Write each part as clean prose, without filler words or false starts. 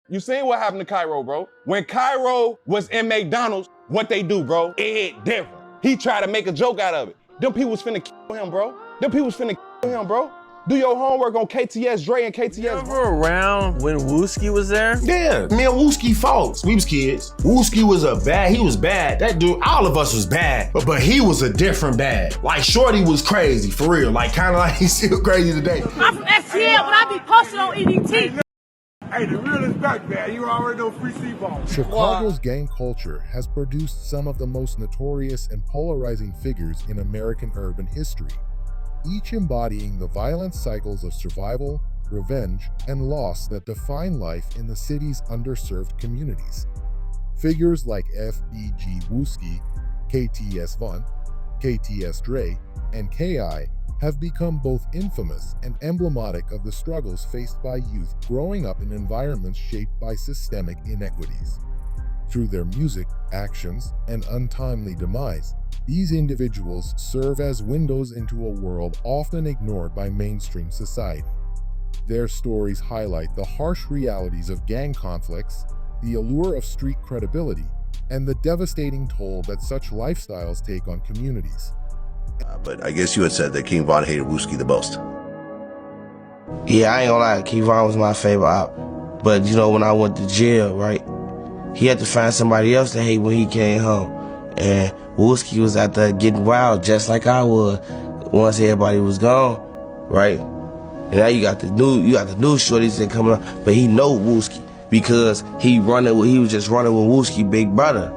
You seen what happened to Cairo, bro? When Cairo was in McDonald's, what they do, bro? It hit different. He tried to make a joke out of it. Them people was finna kill him, bro. Them people was finna kill him, bro. Do your homework on KTS Dre and KTS. You ever around when Wooski was there? Yeah, me and Wooski fought. We was kids. Wooski was he was bad. That dude, all of us was bad, but he was a different bad. Like Shorty was crazy, for real. Like kind of like he's still crazy today. I'm from STL, but I be posted on EDT. Hey, the real is back, man. You already know free C-ball. Chicago's gang culture has produced some of the most notorious and polarizing figures in American urban history, each embodying the violent cycles of survival, revenge, and loss that define life in the city's underserved communities. Figures like FBG Wooski, KTS KTS Dre, and KI have become both infamous and emblematic of the struggles faced by youth growing up in environments shaped by systemic inequities. Through their music, actions, and untimely demise, these individuals serve as windows into a world often ignored by mainstream society. Their stories highlight the harsh realities of gang conflicts, the allure of street credibility, and the devastating toll that such lifestyles take on communities. But I guess you had said that King Von hated Wooski the most. Yeah, I ain't gonna lie, King Von was my favorite op. But you know, when I went to jail, right, he had to find somebody else to hate when he came home. And Wooski was out there getting wild just like I was once everybody was gone, right? And now you got the new shorties that coming up, but he know Wooski because he was just running with Wooski big brother.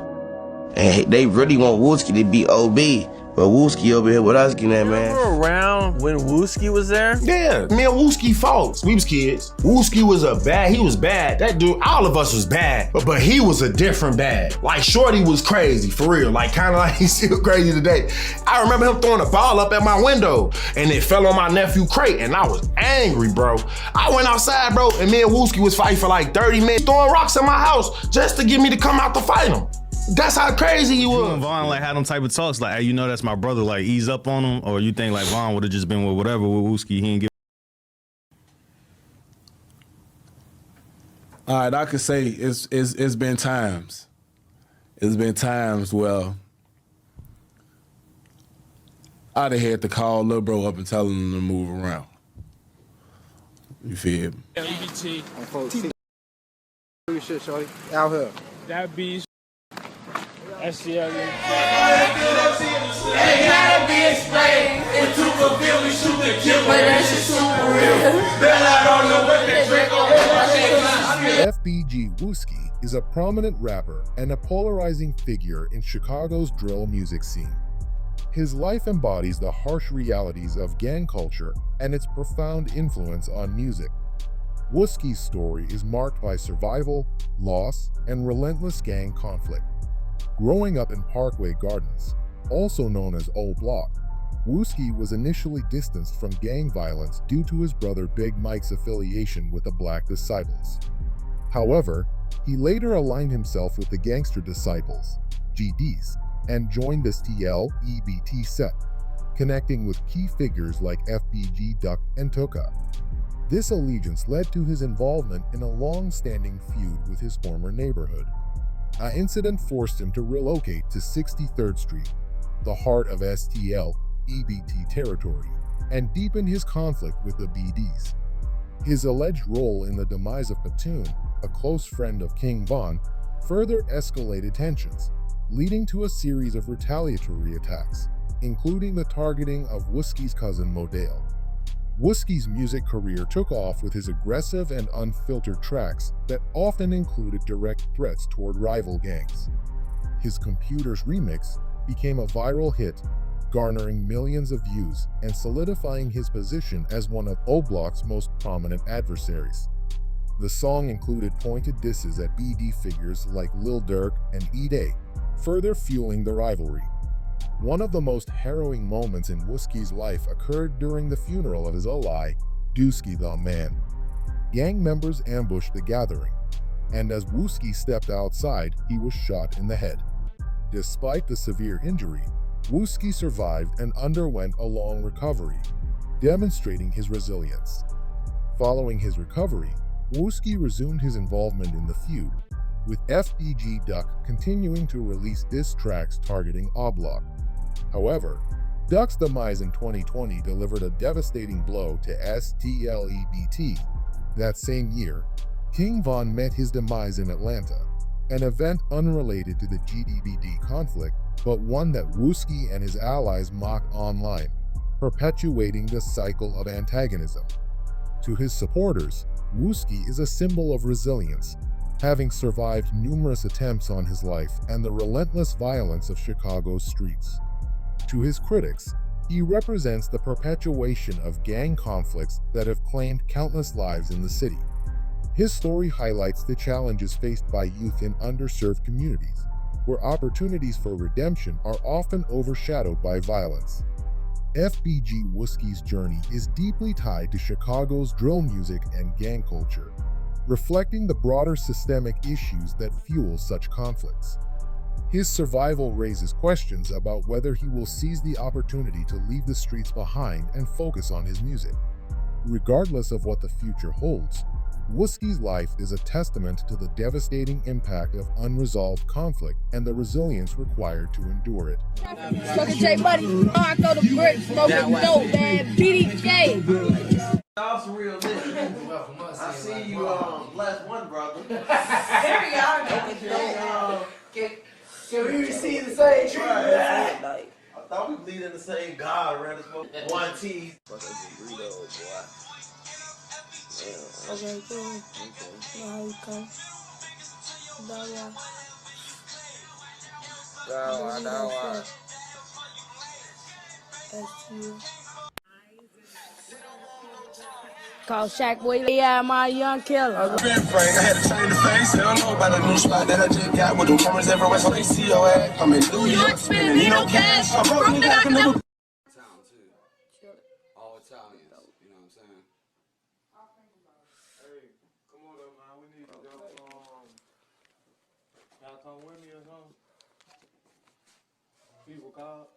And they really want Wooski to be OB. But Wooski over here with us getting that, man. You ever around when Wooski was there? Yeah, me and Wooski fought. We was kids. Wooski was he was bad. That dude, all of us was bad, but he was a different bad. Like Shorty was crazy, for real. Like kind of like he's still crazy today. I remember him throwing a ball up at my window and it fell on my nephew crate and I was angry, bro. I went outside, bro, and me and Wooski was fighting for like 30 minutes, throwing rocks in my house just to get me to come out to fight him. That's how crazy he was. You and Von like had them type of talks like, hey, you know that's my brother, like ease up on him, or you think like Von would have just been with whatever with Wooski, he ain't give. All right, I could say it's been times. It's been times where I'd have had to call Lil Bro up and tell him to move around. You feel me? EBT. Shit, shorty. Out here. That beast. SCL. FBG Wooski is a prominent rapper and a polarizing figure in Chicago's drill music scene. His life embodies the harsh realities of gang culture and its profound influence on music. Wooski's story is marked by survival, loss, and relentless gang conflict. Growing up in Parkway Gardens, also known as O Block, Wooski was initially distanced from gang violence due to his brother Big Mike's affiliation with the Black Disciples. However, he later aligned himself with the Gangster Disciples, GDs, and joined the STL-EBT set, connecting with key figures like FBG Duck and Tuka. This allegiance led to his involvement in a long-standing feud with his former neighborhood. An incident forced him to relocate to 63rd Street, the heart of STL-EBT territory, and deepen his conflict with the BDs. His alleged role in the demise of Platoon, a close friend of King Von, further escalated tensions, leading to a series of retaliatory attacks, including the targeting of Wooski's cousin Modale. Wooski's music career took off with his aggressive and unfiltered tracks that often included direct threats toward rival gangs. His Computers remix became a viral hit, garnering millions of views and solidifying his position as one of O Block's most prominent adversaries. The song included pointed disses at BD figures like Lil Durk and E-Day, further fueling the rivalry. One of the most harrowing moments in Wooski's life occurred during the funeral of his ally, Dusky the Man. Gang members ambushed the gathering, and as Wooski stepped outside, he was shot in the head. Despite the severe injury, Wooski survived and underwent a long recovery, demonstrating his resilience. Following his recovery, Wooski resumed his involvement in the feud, with FBG Duck continuing to release diss tracks targeting Block. However, Duck's demise in 2020 delivered a devastating blow to STLEBT. That same year, King Von met his demise in Atlanta, an event unrelated to the GDBD conflict, but one that Wooski and his allies mocked online, perpetuating the cycle of antagonism. To his supporters, Wooski is a symbol of resilience, having survived numerous attempts on his life and the relentless violence of Chicago's streets. To his critics, he represents the perpetuation of gang conflicts that have claimed countless lives in the city. His story highlights the challenges faced by youth in underserved communities, where opportunities for redemption are often overshadowed by violence. FBG Wooski's journey is deeply tied to Chicago's drill music and gang culture, reflecting the broader systemic issues that fuel such conflicts. His survival raises questions about whether he will seize the opportunity to leave the streets behind and focus on his music. Regardless of what the future holds, Wooski's life is a testament to the devastating impact of unresolved conflict and the resilience required to endure it. Smoking J Buddy. I throw the bricks, smoking dope, man. BDK. Y'all some real niggas. I see you bless one brother. There we are. Can we receive the same treatment? I thought we bleed in the same God, rather smoke one teeth. Okay, cool. Now you come. Call Shaq Boy, yeah, my young killer. I had to change the face. They don't know about the new spot that I just got with them cameras everywhere, so they see your ass. I'm in New York, spending no cash. I'm broke, nigga, I can never. All Italians, you know what I'm saying? Hey, come on up, man. We need to go, y'all come with me or something? People call.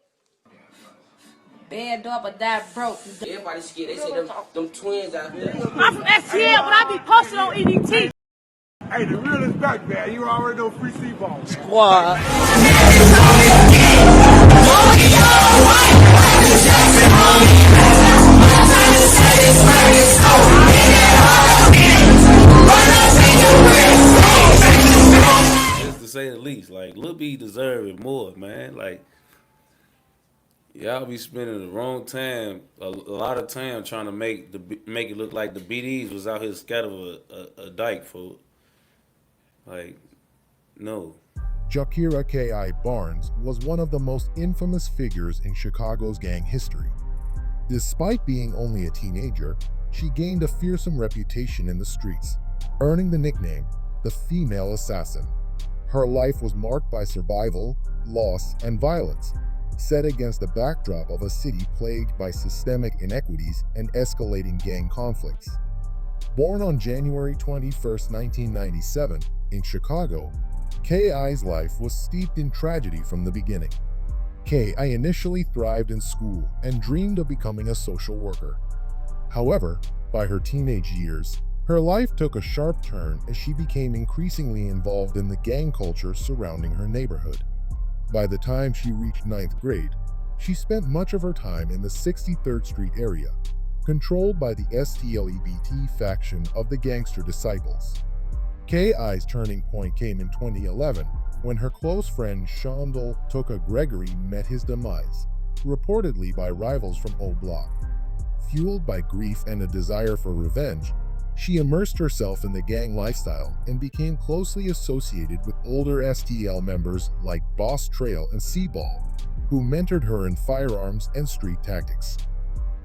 Bad up or die broke. Everybody scared. They say them twins out there. I'm from STL, but I be posted on EDT. Hey, the real is back, man. You already know free C-ball. Squad. Just to say the least, like Lil B deserve it more, man. Like y'all be spending the wrong time, a lot of time trying to make it look like the BDs was out here scattering a dyke for. Like, no. Jakira Ki Barnes was one of the most infamous figures in Chicago's gang history. Despite being only a teenager, she gained a fearsome reputation in the streets, earning the nickname the Female Assassin. Her life was marked by survival, loss, and violence, set against the backdrop of a city plagued by systemic inequities and escalating gang conflicts. Born on January 21, 1997, in Chicago, K.I.'s life was steeped in tragedy from the beginning. K.I. initially thrived in school and dreamed of becoming a social worker. However, by her teenage years, her life took a sharp turn as she became increasingly involved in the gang culture surrounding her neighborhood. By the time she reached 9th grade, she spent much of her time in the 63rd Street area, controlled by the STLEBT faction of the Gangster Disciples. K.I.'s turning point came in 2011 when her close friend Shondell Toka Gregory met his demise, reportedly by rivals from O Block. Fueled by grief and a desire for revenge, she immersed herself in the gang lifestyle and became closely associated with older STL members like Boss Trell and C-Ball, who mentored her in firearms and street tactics.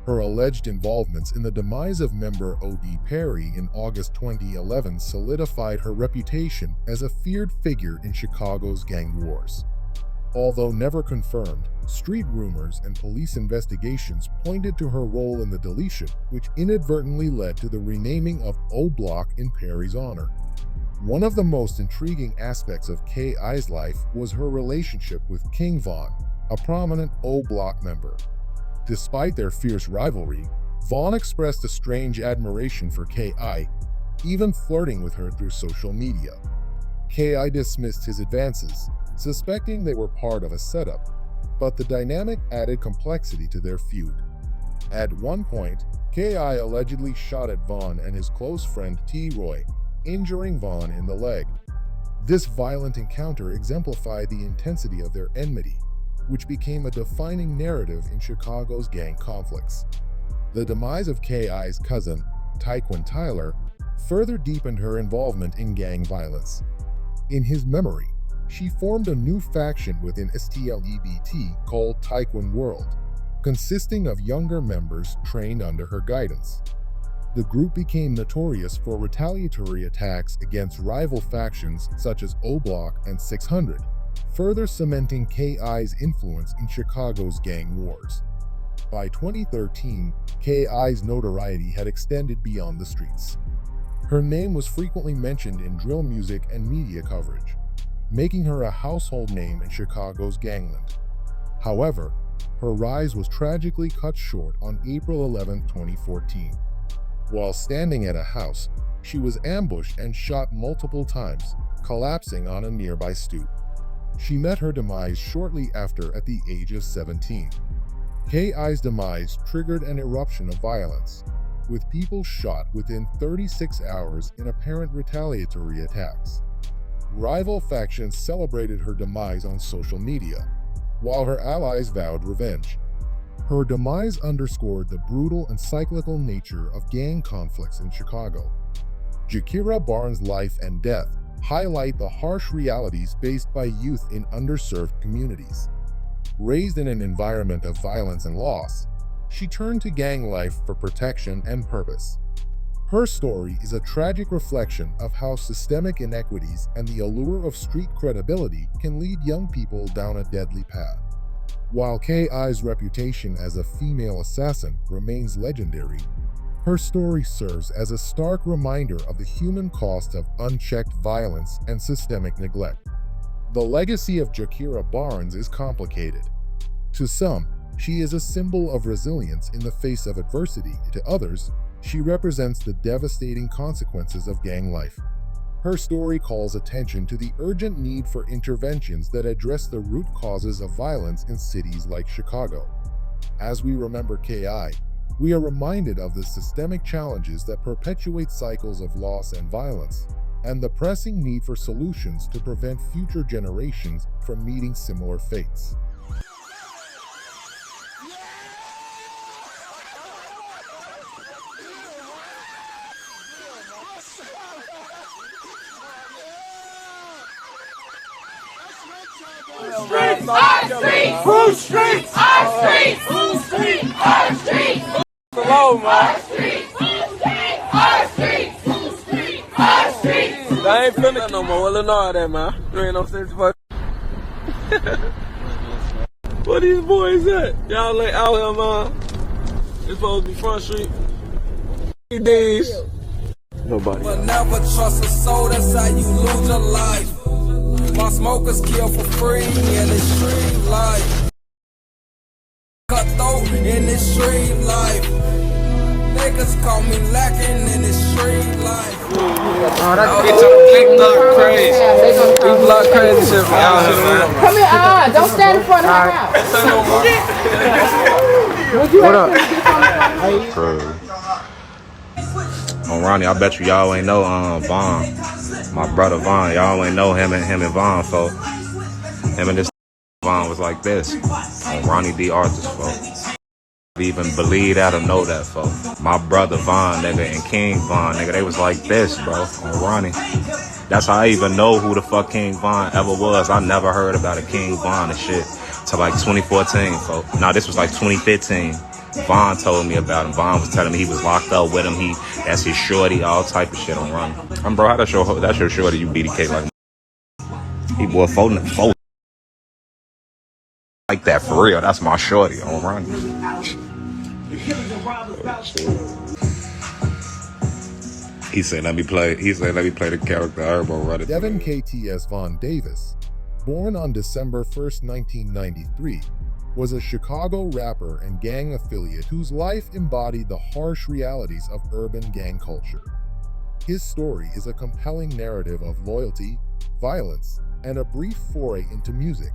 Her alleged involvements in the demise of member O.D. Perry in August 2011 solidified her reputation as a feared figure in Chicago's gang wars. Although never confirmed, street rumors and police investigations pointed to her role in the deletion, which inadvertently led to the renaming of O Block in Perry's honor. One of the most intriguing aspects of K.I.'s life was her relationship with King Von, a prominent O Block member. Despite their fierce rivalry, Vaughn expressed a strange admiration for K.I., even flirting with her through social media. K.I. dismissed his advances, suspecting they were part of a setup, but the dynamic added complexity to their feud. At one point, K.I. allegedly shot at Von and his close friend T-Roy, injuring Von in the leg. This violent encounter exemplified the intensity of their enmity, which became a defining narrative in Chicago's gang conflicts. The demise of K.I.'s cousin, Tyquan Tyler, further deepened her involvement in gang violence. In his memory, she formed a new faction within STLEBT called Tyquan World, consisting of younger members trained under her guidance. The group became notorious for retaliatory attacks against rival factions such as O-Block and 600, further cementing K.I.'s influence in Chicago's gang wars. By 2013, K.I.'s notoriety had extended beyond the streets. Her name was frequently mentioned in drill music and media coverage, making her a household name in Chicago's gangland. However, her rise was tragically cut short on April 11, 2014. While standing at a house, she was ambushed and shot multiple times, collapsing on a nearby stoop. She met her demise shortly after at the age of 17. K.I.'s demise triggered an eruption of violence, with people shot within 36 hours in apparent retaliatory attacks. Rival factions celebrated her demise on social media, while her allies vowed revenge. Her demise underscored the brutal and cyclical nature of gang conflicts in Chicago. Jakira Barnes' life and death highlight the harsh realities faced by youth in underserved communities. Raised in an environment of violence and loss, she turned to gang life for protection and purpose. Her story is a tragic reflection of how systemic inequities and the allure of street credibility can lead young people down a deadly path. While K.I.'s reputation as a female assassin remains legendary, her story serves as a stark reminder of the human cost of unchecked violence and systemic neglect. The legacy of Jakira Barnes is complicated. To some, she is a symbol of resilience in the face of adversity. To others, she represents the devastating consequences of gang life. Her story calls attention to the urgent need for interventions that address the root causes of violence in cities like Chicago. As we remember K.I., we are reminded of the systemic challenges that perpetuate cycles of loss and violence, and the pressing need for solutions to prevent future generations from meeting similar fates. Streets, our streets, whose streets, our streets, whose streets, our streets. Hello, man. Our streets, whose streets, our streets, whose streets, our streets. I ain't finna no more. Well, know that, man. You ain't no sense for. Where these boys at? Y'all ain't out here, man. It's supposed to be Front Street. Days. Nobody. But never trust a soul. That's how you lose your life. My smokers kill for free in this street life. Cutthroat in this street life. Niggas call me lacking in this street life. Get your big block crazy. Big block crazy shit for y'all, man. Come here, don't stand in front of her house. What up? On Rodney, I bet y'all ain't know Von. My brother Von, y'all ain't know him and Von, folks. Him and this Von was like this. On Ronnie D. Arthur's, folks. Even believe that or know that, folks. My brother Von, nigga, and King Von, nigga, they was like this, bro, on Ronnie. That's how I even know who the fuck King Von ever was. I never heard about a King Von and shit till like 2014, folks. Nah, this was like 2015. Von told me about him. Von was telling me he was locked up with him. That's his shorty, all type of shit on Ronnie. Bro, how that's your shorty, you BDK like he boy folding like that for real. That's my shorty on Ronnie. He said, let me play the character Herbo Rodney. Devin KTS Von Davis, born on December 1st, 1993, was a Chicago rapper and gang affiliate whose life embodied the harsh realities of urban gang culture. His story is a compelling narrative of loyalty, violence, and a brief foray into music,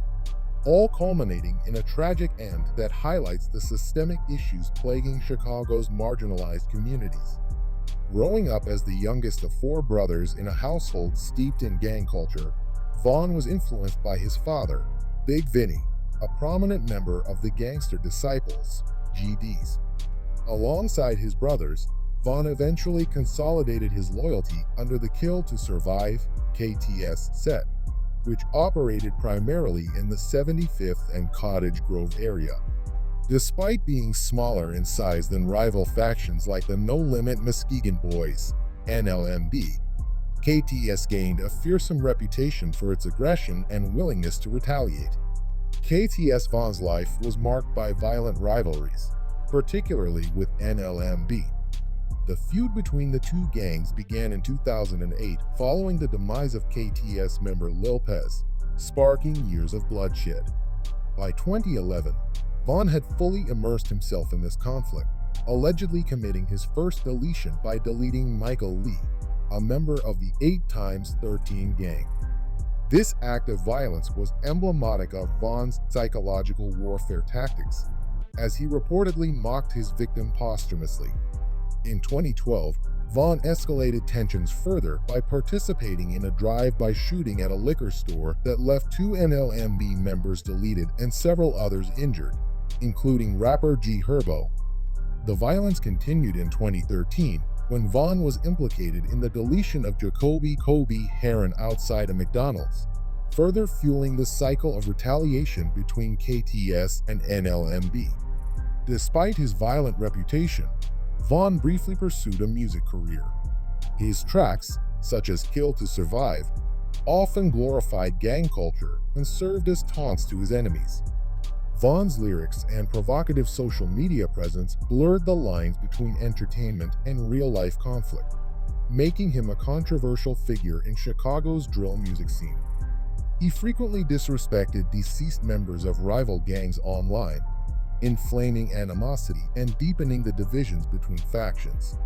all culminating in a tragic end that highlights the systemic issues plaguing Chicago's marginalized communities. Growing up as the youngest of 4 brothers in a household steeped in gang culture, Vaughn was influenced by his father, Big Vinny, a prominent member of the Gangster Disciples, GDs. Alongside his brothers, Vaughn eventually consolidated his loyalty under the Kill to Survive KTS set, which operated primarily in the 75th and Cottage Grove area. Despite being smaller in size than rival factions like the No Limit Muskegon Boys, NLMB, KTS gained a fearsome reputation for its aggression and willingness to retaliate. KTS Vaughn's life was marked by violent rivalries, particularly with NLMB. The feud between the two gangs began in 2008 following the demise of KTS member Lil Pez, sparking years of bloodshed. By 2011, Vaughn had fully immersed himself in this conflict, allegedly committing his first deletion by deleting Michael Lee, a member of the 8x13 gang. This act of violence was emblematic of Vaughn's psychological warfare tactics, as he reportedly mocked his victim posthumously. In 2012, Vaughn escalated tensions further by participating in a drive-by shooting at a liquor store that left 2 NLMB members deleted and several others injured, including rapper G Herbo. The violence continued in 2013 when Vaughn was implicated in the deletion of Jacoby Kobe Heron outside a McDonald's, further fueling the cycle of retaliation between KTS and NLMB. Despite his violent reputation, Vaughn briefly pursued a music career. His tracks, such as Kill to Survive, often glorified gang culture and served as taunts to his enemies. Vaughn's lyrics and provocative social media presence blurred the lines between entertainment and real-life conflict, making him a controversial figure in Chicago's drill music scene. He frequently disrespected deceased members of rival gangs online, inflaming animosity and deepening the divisions between factions.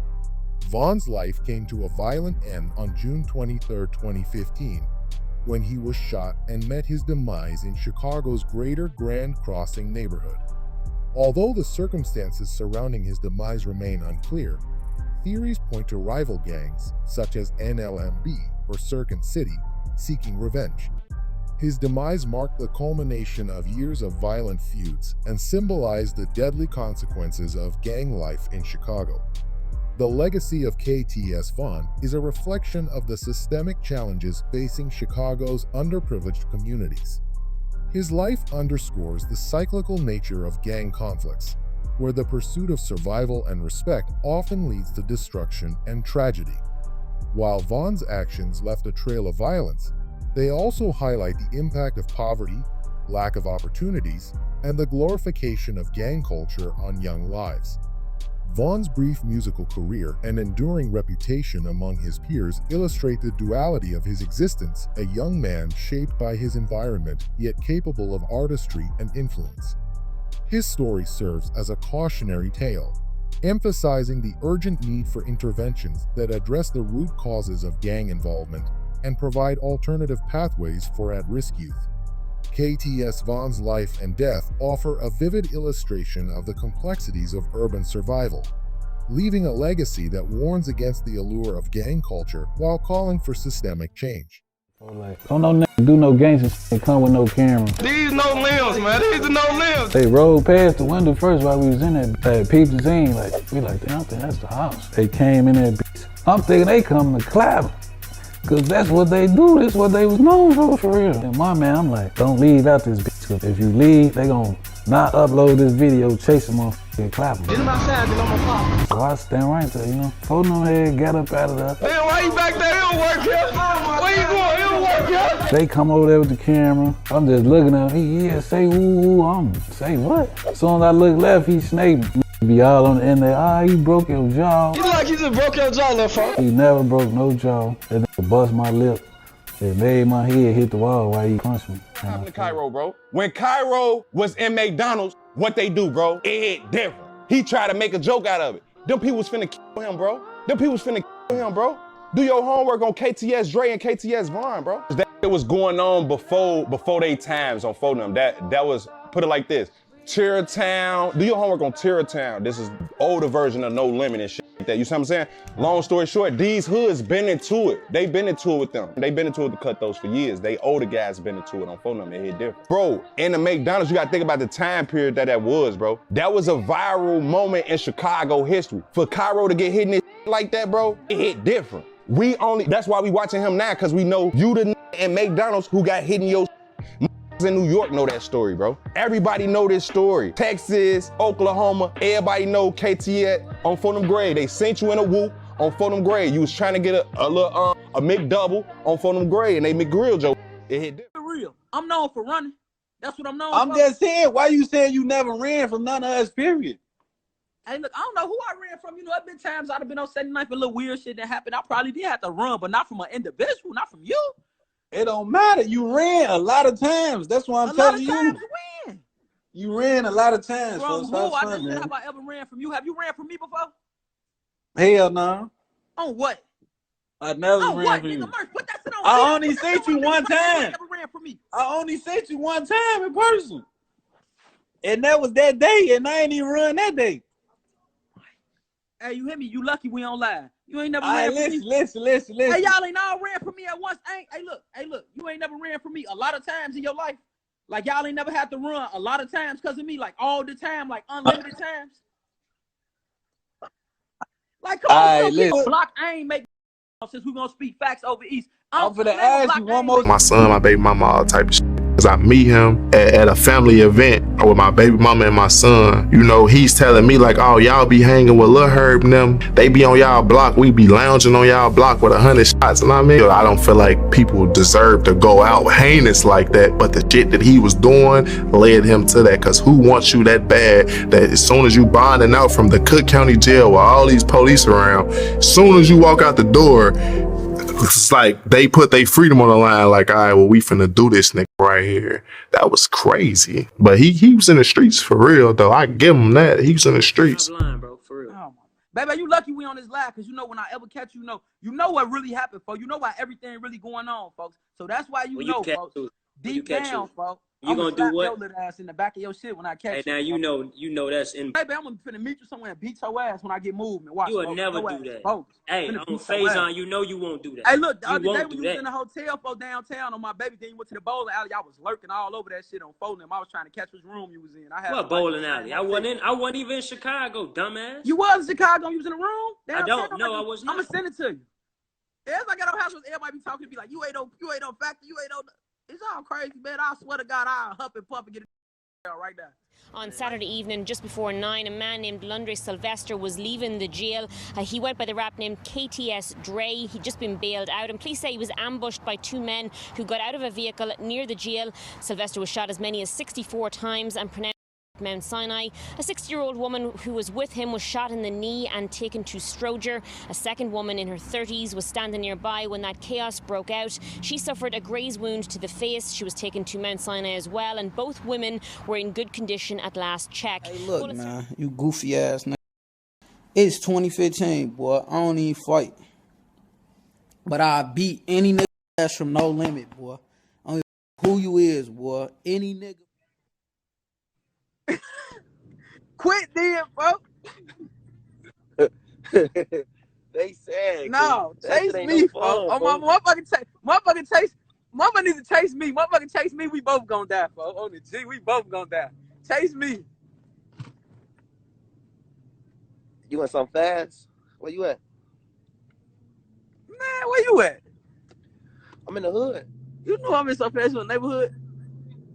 Vaughn's life came to a violent end on June 23, 2015, when he was shot and met his demise in Chicago's Greater Grand Crossing neighborhood. Although the circumstances surrounding his demise remain unclear, theories point to rival gangs, such as NLMB or Circuit City, seeking revenge. His demise marked the culmination of years of violent feuds and symbolized the deadly consequences of gang life in Chicago. The legacy of KTS Vaughn is a reflection of the systemic challenges facing Chicago's underprivileged communities. His life underscores the cyclical nature of gang conflicts, where the pursuit of survival and respect often leads to destruction and tragedy. While Vaughn's actions left a trail of violence, they also highlight the impact of poverty, lack of opportunities, and the glorification of gang culture on young lives. Vaughn's brief musical career and enduring reputation among his peers illustrate the duality of his existence, a young man shaped by his environment, yet capable of artistry and influence. His story serves as a cautionary tale, emphasizing the urgent need for interventions that address the root causes of gang involvement and provide alternative pathways for at-risk youth. KTS Vaughn's life and death offer a vivid illustration of the complexities of urban survival, leaving a legacy that warns against the allure of gang culture while calling for systemic change. Don't no nigga do no gangster shit, come with no camera. These no limbs, man. These are no limbs. They rolled past the window first while we was in there. They peeped the scene, we like, damn, I think that's the house. They came in there, bitch. I'm thinking they coming to clap. Cause that's what they do, that's what they was known for real. And my man, I'm like, don't leave out this bitch, cause if you leave, they gon' not upload this video, chase them off and clap them. Get him outside, get on my pop. So I stand right there, fold them head, get up out of there. Damn, why you back there? It don't work here. Where you going? It don't work here. They come over there with the camera, I'm just looking at him, yeah, say woo, I'm say what? As soon as I look left, he snake be all on the end there, you broke your jaw. You look like you just broke your jaw, little fuck. He never broke no jaw. That nigga bust my lip. It made my head hit the wall while he punched me. What happened to Cairo, bro? When Cairo was in McDonald's, what they do, bro? It hit different. He tried to make a joke out of it. Them people was finna kill him, bro. Them people was finna kill him, bro. Do your homework on KTS Dre and KTS Barnes, bro. That shit was going on before they times on phone them. That was, put it like this. Town. Do your homework on Town. This is older version of No Limit and shit like that. You see what I'm saying? Long story short, these hoods been into it. They been into it with them. They been into it to cut those for years. They older guys been into it on phone them. It hit different. Bro, in the McDonald's, you gotta think about the time period that was, bro. That was a viral moment in Chicago history. For Cairo to get hit in this like that, bro, it hit different. That's why we watching him now, cause we know you the and McDonald's who got hit in your in New York know that story, bro. Everybody know this story. Texas, Oklahoma, everybody know KTS on Fulham Grade. They sent you in a whoop on Fulham Grade. You was trying to get a little a McDouble on Fulham Grade and they McGrill Joe. It hit different. Real. I'm known for running. That's what I'm known for. I'm just saying, why you saying you never ran from none of us, period? Hey, look, I don't know who I ran from. You know, there been times I'd have been on 79 for a little weird shit that happened. I probably did have to run, but not from an individual, not from you. It don't matter. You ran a lot of times. That's why I'm telling you. A lot of times when? You ran a lot of times. From who? I never said have I ever ran from you. Have you ran from me before? Hell no. On what? I never on ran what, from nigga, you. Merch, put that shit on. I only seen you one time. Never ran from me. I only seen you one time in person. And that was that day, and I ain't even run that day. Hey, you hear me? You lucky we on live. You ain't never ran from me. Listen. Hey, y'all ain't all ran from me at once. Hey, look. You ain't never ran from me a lot of times in your life. Like, y'all ain't never had to run a lot of times because of me. Like, all the time. Like, unlimited times. Like, come on, people block. I ain't make since we gonna speak facts over East. I'm gonna ask you one more. My son, my baby mama, all type of shit. Cause I meet him at a family event with my baby mama and my son. You know, he's telling me like, oh, y'all be hanging with Lil Herb and them. They be on y'all block. We be lounging on y'all block with 100 shots. And I mean, I don't feel like people deserve to go out heinous like that. But the shit that he was doing led him to that. Cause who wants you that bad that as soon as you bonding out from the Cook County jail with all these police around, as soon as you walk out the door, it's like they put their freedom on the line. Like, all right, well, we finna do this nigga right here. That was crazy. But he was in the streets for real, though. I give him that. He was in the streets. Blind, bro, for real. Oh, baby, you lucky we on this live, because you know when I ever catch you know what really happened, folks. You know why everything really going on, folks. So that's why you know, folks. Deep down, folks. You gonna do what? Your little ass in the back of your shit when I catch you. Hey, now you know that's in. Baby, I'm gonna meet you somewhere and beat your ass when I get moved. Watch, you will never do that. Hey, on phase on, you know you won't do that. Hey, look, the other day when you was in the hotel for downtown on my baby, then you went to the bowling alley. I was lurking all over that shit on phone. I was trying to catch which room you was in. I had what bowling alley? I wasn't even in Chicago, dumbass. You was in Chicago. You was in the room. Downtown? I don't. No, I was not. I'm gonna send it to you. As I got on house, everybody be talking to me like, you ain't on factor, you ain't on. It's all crazy, man. I swear to God, I'll huff and puff and get it right now. On Saturday evening, just before 9, a man named Lundre Sylvester was leaving the jail. He went by the rap name KTS Dre. He'd just been bailed out, and police say he was ambushed by two men who got out of a vehicle near the jail. Sylvester was shot as many as 64 times and pronounced Mount Sinai. A 60-year-old woman who was with him was shot in the knee and taken to Stroger. A second woman in her 30s was standing nearby when that chaos broke out. She suffered a graze wound to the face. She was taken to Mount Sinai as well, and both women were in good condition at last check. Hey, look, man, you goofy ass nigga. It's 2015, boy. I don't even fight, but I beat any nigga ass from No Limit, boy. I don't know who you is, boy. Any nigga. Quit then, bro. They said. No, chase me, bro. Oh, my motherfucking chase. Mama needs to chase me. Motherfucking chase me. We both gonna die, bro. On the G, we both gonna die. Chase me. You want some fast? Where you at? Man, where you at? I'm in the hood. You know I'm in some fast in the neighborhood.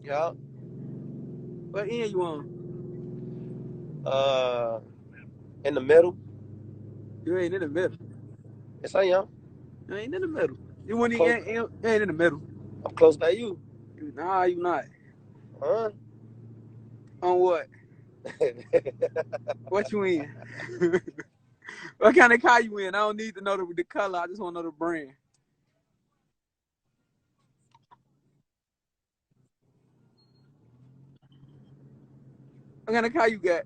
Yeah. What end you on? In the middle. You ain't in the middle. Yes, I am. You ain't in the middle. You ain't in the middle. I'm close by you. Nah, you not. Huh? On what? What you in? What kind of car you in? I don't need to know the color. I just want to know the brand. What kind of car you got?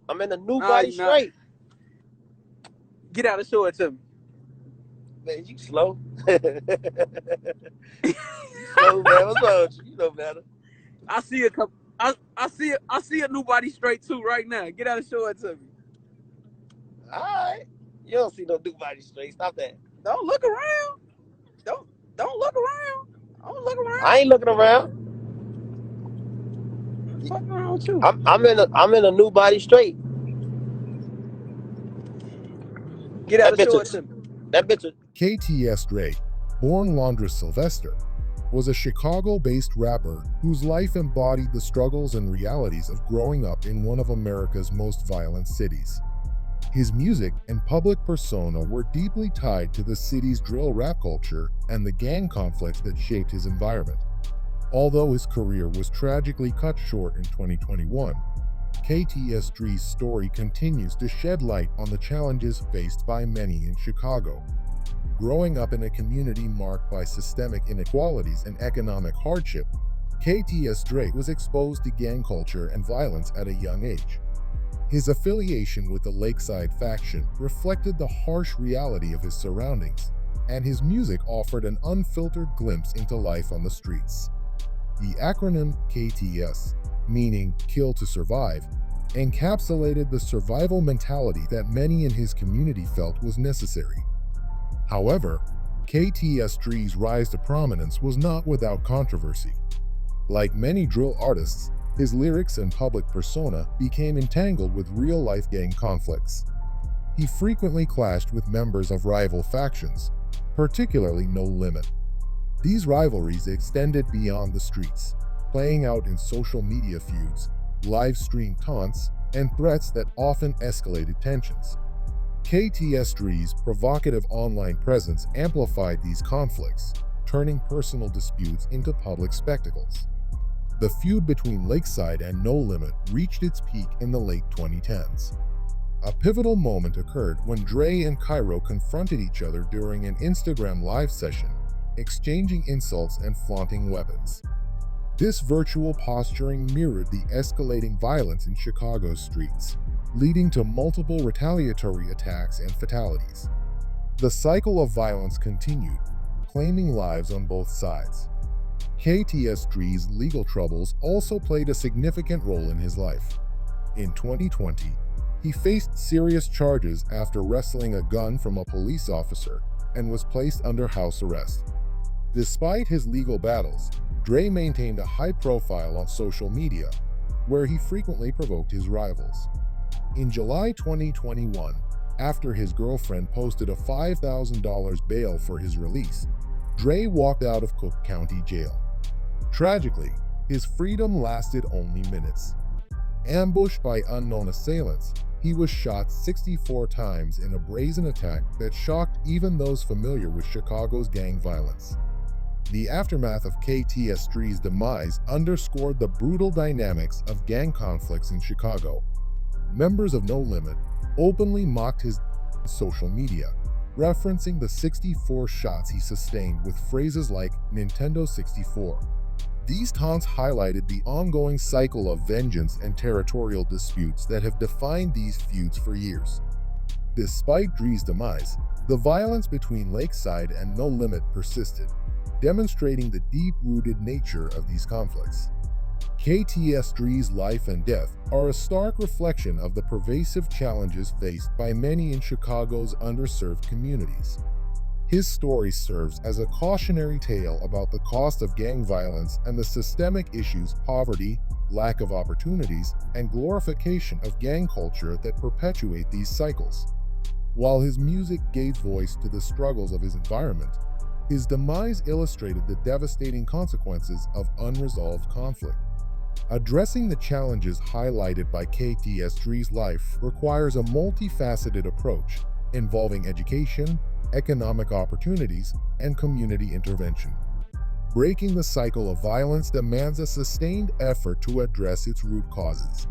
I'm in the new body straight. Get out and show it to me. Man, you slow. You slow, man. What's wrong with you? You know better. I see a couple. I see a new body straight too right now. Get out and show it to me. All right. You don't see no new body straight. Stop that. Don't look around. Don't look around. Don't look around. I ain't looking around. What's wrong with you? I'm in a new body straight. Get out and show it to me. That bitch. KTS Dre, born Londres Sylvester, was a Chicago-based rapper whose life embodied the struggles and realities of growing up in one of America's most violent cities. His music and public persona were deeply tied to the city's drill rap culture and the gang conflicts that shaped his environment. Although his career was tragically cut short in 2021, KTS Dre's story continues to shed light on the challenges faced by many in Chicago. Growing up in a community marked by systemic inequalities and economic hardship, KTS Dre was exposed to gang culture and violence at a young age. His affiliation with the Lakeside faction reflected the harsh reality of his surroundings, and his music offered an unfiltered glimpse into life on the streets. The acronym KTS, meaning Kill to Survive, encapsulated the survival mentality that many in his community felt was necessary. However, KTS Dre's rise to prominence was not without controversy. Like many drill artists, his lyrics and public persona became entangled with real-life gang conflicts. He frequently clashed with members of rival factions, particularly No Limit. These rivalries extended beyond the streets, playing out in social media feuds, live-stream taunts, and threats that often escalated tensions. KTS Dre's provocative online presence amplified these conflicts, turning personal disputes into public spectacles. The feud between Lakeside and No Limit reached its peak in the late 2010s. A pivotal moment occurred when Dre and Cairo confronted each other during an Instagram live session, exchanging insults and flaunting weapons. This virtual posturing mirrored the escalating violence in Chicago's streets, leading to multiple retaliatory attacks and fatalities. The cycle of violence continued, claiming lives on both sides. KTS Dre's legal troubles also played a significant role in his life. In 2020, he faced serious charges after wresting a gun from a police officer and was placed under house arrest. Despite his legal battles, Dre maintained a high profile on social media, where he frequently provoked his rivals. In July 2021, after his girlfriend posted a $5,000 bail for his release, Dre walked out of Cook County Jail. Tragically, his freedom lasted only minutes. Ambushed by unknown assailants, he was shot 64 times in a brazen attack that shocked even those familiar with Chicago's gang violence. The aftermath of KTS Dre's demise underscored the brutal dynamics of gang conflicts in Chicago. Members of No Limit openly mocked his social media, referencing the 64 shots he sustained with phrases like Nintendo 64. These taunts highlighted the ongoing cycle of vengeance and territorial disputes that have defined these feuds for years. Despite Dre's demise, the violence between Lakeside and No Limit persisted, demonstrating the deep-rooted nature of these conflicts. KTS Dre's life and death are a stark reflection of the pervasive challenges faced by many in Chicago's underserved communities. His story serves as a cautionary tale about the cost of gang violence and the systemic issues poverty, lack of opportunities, and glorification of gang culture that perpetuate these cycles. While his music gave voice to the struggles of his environment, his demise illustrated the devastating consequences of unresolved conflict. Addressing the challenges highlighted by KTS Dre's life requires a multifaceted approach involving education, economic opportunities, and community intervention. Breaking the cycle of violence demands a sustained effort to address its root causes.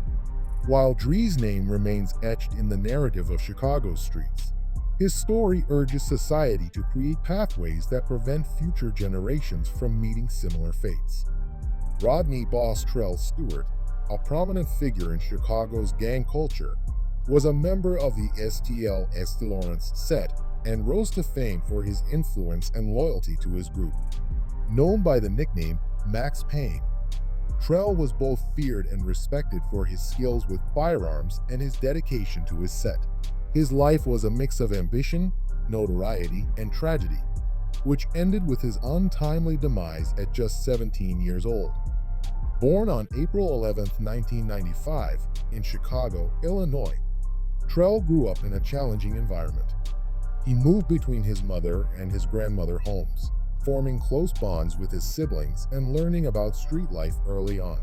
While Dre's name remains etched in the narrative of Chicago's streets, his story urges society to create pathways that prevent future generations from meeting similar fates. Rodney boss Trell Stewart, a prominent figure in Chicago's gang culture, was a member of the STL St. Lawrence set and rose to fame for his influence and loyalty to his group. Known by the nickname Max Payne, Trell was both feared and respected for his skills with firearms and his dedication to his set. His life was a mix of ambition, notoriety, and tragedy, which ended with his untimely demise at just 17 years old. Born on April 11, 1995, in Chicago, Illinois, Trell grew up in a challenging environment. He moved between his mother and his grandmother homes, forming close bonds with his siblings and learning about street life early on.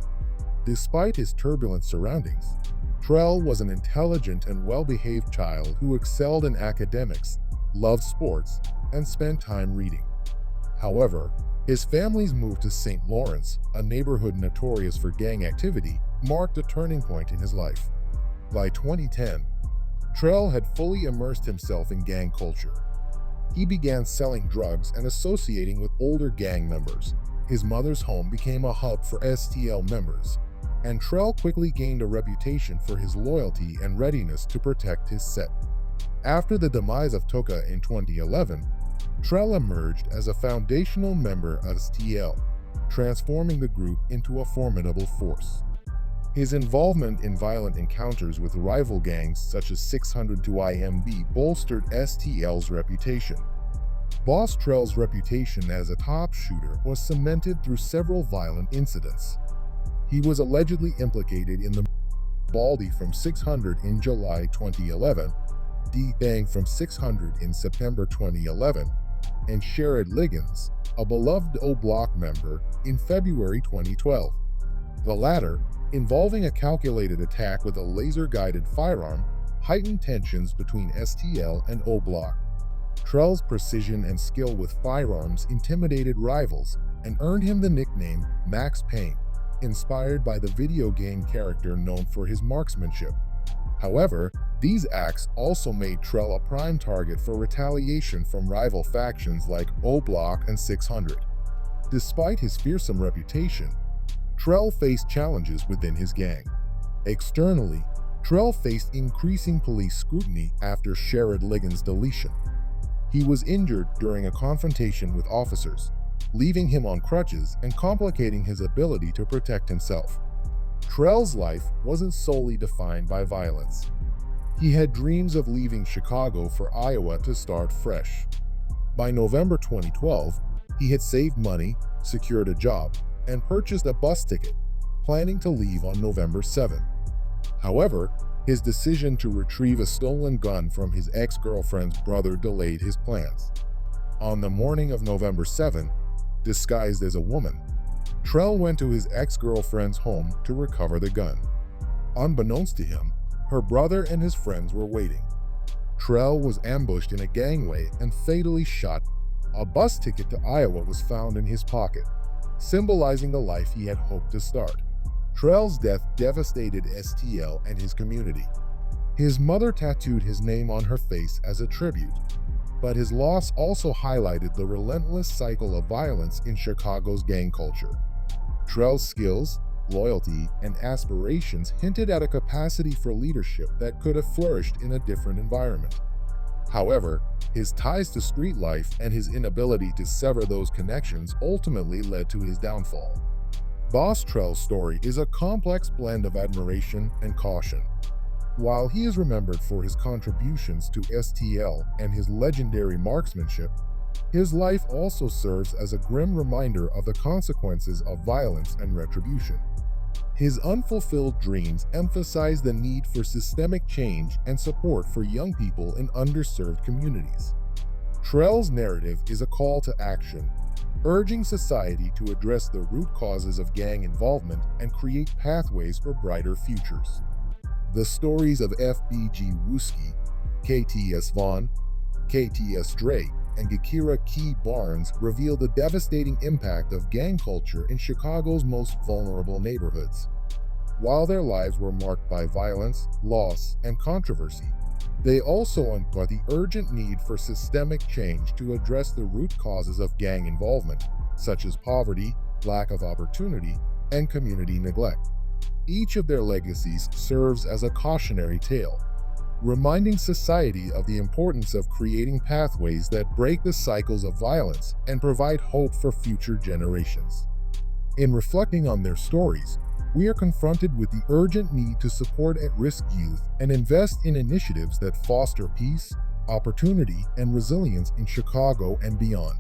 Despite his turbulent surroundings, Trell was an intelligent and well-behaved child who excelled in academics, loved sports, and spent time reading. However, his family's move to St. Lawrence, a neighborhood notorious for gang activity, marked a turning point in his life. By 2010, Trell had fully immersed himself in gang culture. He began selling drugs and associating with older gang members. His mother's home became a hub for STL members, and Trell quickly gained a reputation for his loyalty and readiness to protect his set. After the demise of Toka in 2011, Trell emerged as a foundational member of STL, transforming the group into a formidable force. His involvement in violent encounters with rival gangs such as 600 to IMB bolstered STL's reputation. Boss Trell's reputation as a top shooter was cemented through several violent incidents. He was allegedly implicated in the Baldy from 600 in July 2011, D-Bang from 600 in September 2011, and Sherrod Liggins, a beloved O-Block member, in February 2012. The latter, involving a calculated attack with a laser-guided firearm, heightened tensions between STL and O-Block. Trell's precision and skill with firearms intimidated rivals and earned him the nickname Max Payne, inspired by the video game character known for his marksmanship. However, these acts also made Trell a prime target for retaliation from rival factions like O-Block and 600. Despite his fearsome reputation, Trell faced challenges within his gang. Externally, Trell faced increasing police scrutiny after Sherrod Liggins' deletion. He was injured during a confrontation with officers, leaving him on crutches and complicating his ability to protect himself. Trell's life wasn't solely defined by violence. He had dreams of leaving Chicago for Iowa to start fresh. By November 2012, he had saved money, secured a job, and purchased a bus ticket, planning to leave on November 7. However, his decision to retrieve a stolen gun from his ex-girlfriend's brother delayed his plans. On the morning of November 7, disguised as a woman, Trell went to his ex-girlfriend's home to recover the gun. Unbeknownst to him, her brother and his friends were waiting. Trell was ambushed in a gangway and fatally shot. A bus ticket to Iowa was found in his pocket, symbolizing the life he had hoped to start. Trell's death devastated STL and his community. His mother tattooed his name on her face as a tribute, but his loss also highlighted the relentless cycle of violence in Chicago's gang culture. Trell's skills, loyalty, and aspirations hinted at a capacity for leadership that could have flourished in a different environment. However, his ties to street life and his inability to sever those connections ultimately led to his downfall. Boss Trell's story is a complex blend of admiration and caution. While he is remembered for his contributions to STL and his legendary marksmanship, his life also serves as a grim reminder of the consequences of violence and retribution. His unfulfilled dreams emphasize the need for systemic change and support for young people in underserved communities. Trell's narrative is a call to action, urging society to address the root causes of gang involvement and create pathways for brighter futures. The stories of FBG Wooski, KTS Vaughn, KTS Dre, and Jakira Ki Barnes reveal the devastating impact of gang culture in Chicago's most vulnerable neighborhoods. While their lives were marked by violence, loss, and controversy, they also uncovered the urgent need for systemic change to address the root causes of gang involvement, such as poverty, lack of opportunity, and community neglect. Each of their legacies serves as a cautionary tale, reminding society of the importance of creating pathways that break the cycles of violence and provide hope for future generations. In reflecting on their stories, we are confronted with the urgent need to support at-risk youth and invest in initiatives that foster peace, opportunity, and resilience in Chicago and beyond.